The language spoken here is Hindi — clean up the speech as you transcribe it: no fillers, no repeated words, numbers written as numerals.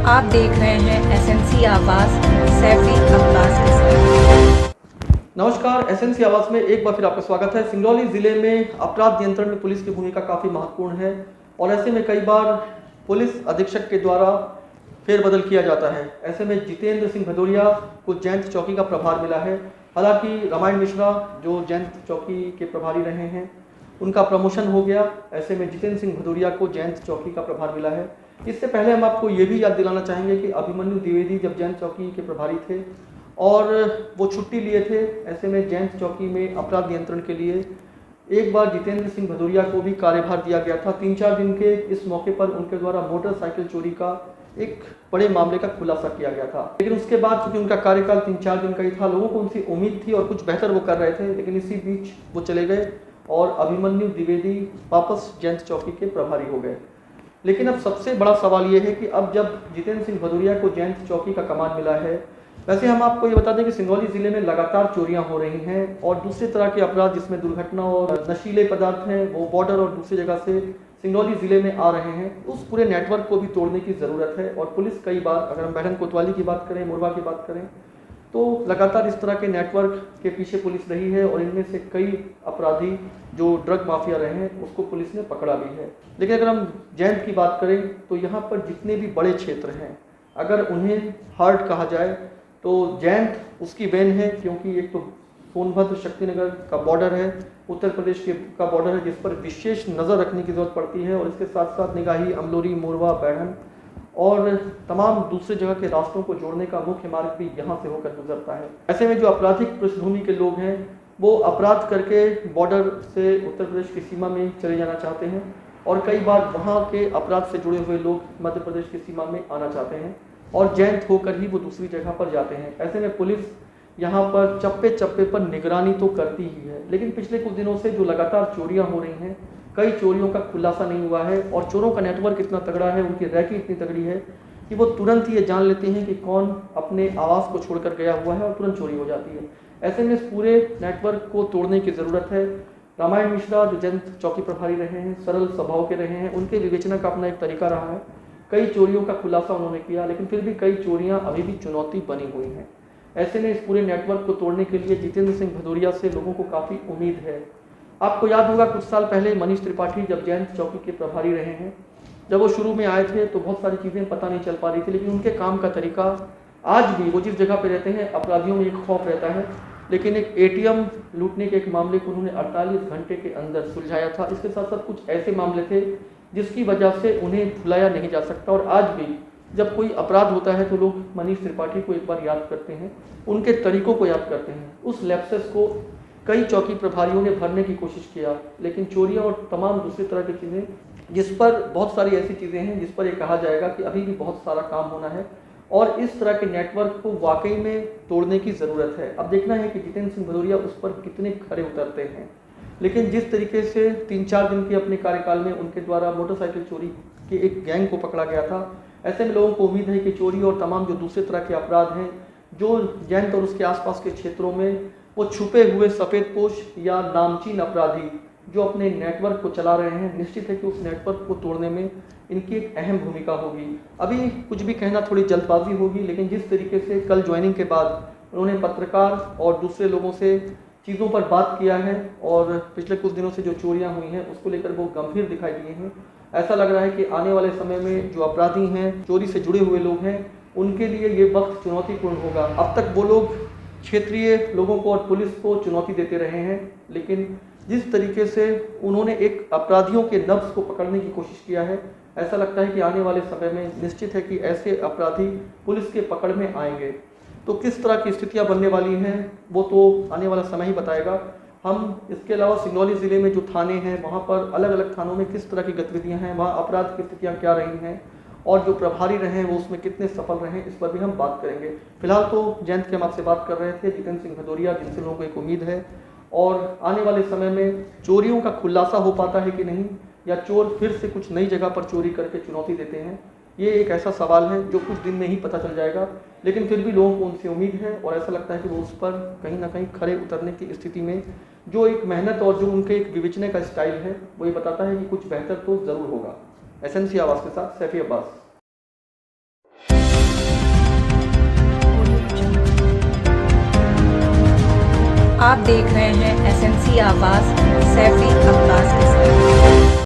आप देख रहे हैं एसएनसी आवाज़ सैफी अब्बास के साथ। नमस्कार, एसएनसी आवाज़ में एक बार फिर आपका स्वागत है। सिंगरौली जिले में अपराध नियंत्रण में पुलिस की भूमिका काफ़ी महत्वपूर्ण है और ऐसे में कई बार पुलिस अधीक्षक के द्वारा फेरबदल किया जाता है। ऐसे में जितेंद्र सिंह भदौरिया को जयंत चौकी का प्रभार मिला है। हालांकि रामायण मिश्रा जो जयंत चौकी के प्रभारी रहे हैं उनका प्रमोशन हो गया। ऐसे में जितेंद्र सिंह भदौरिया को जयंत चौकी का प्रभार मिला है। इससे पहले हम आपको ये भी याद दिलाना चाहेंगे कि अभिमन्यु द्विवेदी जब जयंत चौकी के प्रभारी थे और वो छुट्टी लिए थे, ऐसे में जयंत चौकी में अपराध नियंत्रण के लिए एक बार जितेंद्र सिंह भदौरिया को भी कार्यभार दिया गया था। 3-4 दिन के इस मौके पर उनके द्वारा मोटरसाइकिल चोरी का एक बड़े मामले का खुलासा किया गया था। लेकिन उसके बाद चूंकि उनका कार्यकाल 3-4 दिन का ही था, लोगों को उनसे उम्मीद थी और कुछ बेहतर वो कर रहे थे, लेकिन इसी बीच वो चले गए और अभिमन्यु द्विवेदी वापस जयंत चौकी के प्रभारी हो गए। लेकिन अब सबसे बड़ा सवाल ये है कि अब जब जितेंद्र सिंह भदौरिया को जयंत चौकी का कमान मिला है, वैसे हम आपको ये बता दें कि सिंगरौली जिले में लगातार चोरियां हो रही हैं और दूसरे तरह के अपराध जिसमें दुर्घटना और नशीले पदार्थ हैं वो बॉर्डर और दूसरी जगह से सिंगरौली जिले में आ रहे हैं। उस पूरे नेटवर्क को भी तोड़ने की ज़रूरत है और पुलिस कई बार, अगर हम बैठन कोतवाली की बात करें, मोरवा की बात करें, तो लगातार इस तरह के नेटवर्क के पीछे पुलिस रही है और इनमें से कई अपराधी जो ड्रग माफिया रहे हैं उसको पुलिस ने पकड़ा भी है। लेकिन अगर हम जयंत की बात करें तो यहाँ पर जितने भी बड़े क्षेत्र हैं, अगर उन्हें हार्ट कहा जाए तो जयंत उसकी वेन है, क्योंकि एक तो सोनभद्र शक्तिनगर का बॉर्डर है, उत्तर प्रदेश का बॉर्डर है जिस पर विशेष नज़र रखने की ज़रूरत पड़ती है और इसके साथ साथ निगाही, अमलोरी, मोरवा, बैढ़न और तमाम दूसरे जगह के रास्तों को जोड़ने का मुख्य मार्ग भी यहाँ से होकर गुजरता है। ऐसे में जो आपराधिक पृष्ठभूमि के लोग हैं वो अपराध करके बॉर्डर से उत्तर प्रदेश की सीमा में चले जाना चाहते हैं और कई बार वहाँ के अपराध से जुड़े हुए लोग मध्य प्रदेश की सीमा में आना चाहते हैं और जयंत होकर ही वो दूसरी जगह पर जाते हैं। ऐसे में पुलिस यहाँ पर चप्पे चप्पे पर निगरानी तो करती ही है, लेकिन पिछले कुछ दिनों से जो लगातार चोरियाँ हो रही हैं, कई चोरियों का खुलासा नहीं हुआ है और चोरों का नेटवर्क इतना तगड़ा है, उनकी रैकेट इतनी तगड़ी है कि वो तुरंत ही ये जान लेते हैं कि कौन अपने आवास को छोड़कर गया हुआ है और तुरंत चोरी हो जाती है। ऐसे में इस पूरे नेटवर्क को तोड़ने की ज़रूरत है। रामायण मिश्रा जो जयंत चौकी प्रभारी रहे हैं, सरल स्वभाव के रहे हैं, उनके विवेचना का अपना एक तरीका रहा है। कई चोरियों का खुलासा उन्होंने किया, लेकिन फिर भी कई चोरियाँ अभी भी चुनौती बनी हुई हैं। ऐसे में इस पूरे नेटवर्क को तोड़ने के लिए जितेंद्र सिंह भदौरिया से लोगों को काफ़ी उम्मीद है। आपको याद होगा कुछ साल पहले मनीष त्रिपाठी जब जयंत चौकी के प्रभारी रहे हैं, जब वो शुरू में आए थे तो बहुत सारी चीज़ें पता नहीं चल पा रही थी, लेकिन उनके काम का तरीका आज भी, वो जिस जगह पे रहते हैं अपराधियों में एक खौफ रहता है, लेकिन एक एटीएम लूटने के एक मामले को उन्होंने 48 घंटे के अंदर सुलझाया था। इसके साथ साथ कुछ ऐसे मामले थे जिसकी वजह से उन्हें भुलाया नहीं जा सकता और आज भी जब कोई अपराध होता है तो लोग मनीष त्रिपाठी को एक बार याद करते हैं, उनके तरीकों को याद करते हैं। उस लैप्सेस को कई चौकी प्रभारियों ने भरने की कोशिश किया, लेकिन चोरियां और तमाम दूसरी तरह की चीज़ें, जिस पर बहुत सारी ऐसी चीज़ें हैं जिस पर ये कहा जाएगा कि अभी भी बहुत सारा काम होना है और इस तरह के नेटवर्क को वाकई में तोड़ने की ज़रूरत है। अब देखना है कि जितेंद्र सिंह भदौरिया उस पर कितने खरे उतरते हैं। लेकिन जिस तरीके से 3-4 दिन के अपने कार्यकाल में उनके द्वारा मोटरसाइकिल चोरी के एक गैंग को पकड़ा गया था, ऐसे में लोगों को उम्मीद है कि चोरी और तमाम जो दूसरे तरह के अपराध हैं जो जयंत और उसके आसपास के क्षेत्रों में वो छुपे हुए सफ़ेदपोश या नामचीन अपराधी जो अपने नेटवर्क को चला रहे हैं, निश्चित है कि उस नेटवर्क को तोड़ने में इनकी एक अहम भूमिका होगी। अभी कुछ भी कहना थोड़ी जल्दबाजी होगी, लेकिन जिस तरीके से कल ज्वाइनिंग के बाद उन्होंने पत्रकार और दूसरे लोगों से चीज़ों पर बात किया है और पिछले कुछ दिनों से जो चोरियां हुई हैं उसको लेकर वो गंभीर दिखाई दिए हैं। ऐसा लग रहा है कि आने वाले समय में जो अपराधी हैं, चोरी से जुड़े हुए लोग हैं, उनके लिए ये वक्त चुनौतीपूर्ण होगा। अब तक वो लोग क्षेत्रीय लोगों को और पुलिस को चुनौती देते रहे हैं, लेकिन जिस तरीके से उन्होंने एक अपराधियों के नब्ज़ को पकड़ने की कोशिश किया है, ऐसा लगता है कि आने वाले समय में निश्चित है कि ऐसे अपराधी पुलिस के पकड़ में आएंगे। तो किस तरह की स्थितियां बनने वाली हैं वो तो आने वाला समय ही बताएगा। हम इसके अलावा सिंगरौली ज़िले में जो थाने हैं वहाँ पर अलग अलग थानों में किस तरह की गतिविधियाँ हैं, वहाँ अपराध की स्थितियाँ क्या रही हैं और जो प्रभारी रहे हैं वो उसमें कितने सफल रहे हैं, इस पर भी हम बात करेंगे। फिलहाल तो जयंत के हम आपसे बात कर रहे थे, जितेंद्र सिंह भदौरिया, जिनसे लोगों को एक उम्मीद है और आने वाले समय में चोरियों का खुलासा हो पाता है कि नहीं, या चोर फिर से कुछ नई जगह पर चोरी करके चुनौती देते हैं, ये एक ऐसा सवाल है जो कुछ दिन में ही पता चल जाएगा। लेकिन फिर भी लोगों को उनसे उम्मीद है और ऐसा लगता है कि वो उस पर कहीं ना कहीं खरे उतरने की स्थिति में जो एक मेहनत और जो उनके एक विवेचने का स्टाइल है वो ये बताता है कि कुछ बेहतर तो ज़रूर होगा। एसएनसी आवाज़ के साथ सैफी अब्बास। आप देख रहे हैं SNC आवाज सैफी अब्बास के साथ।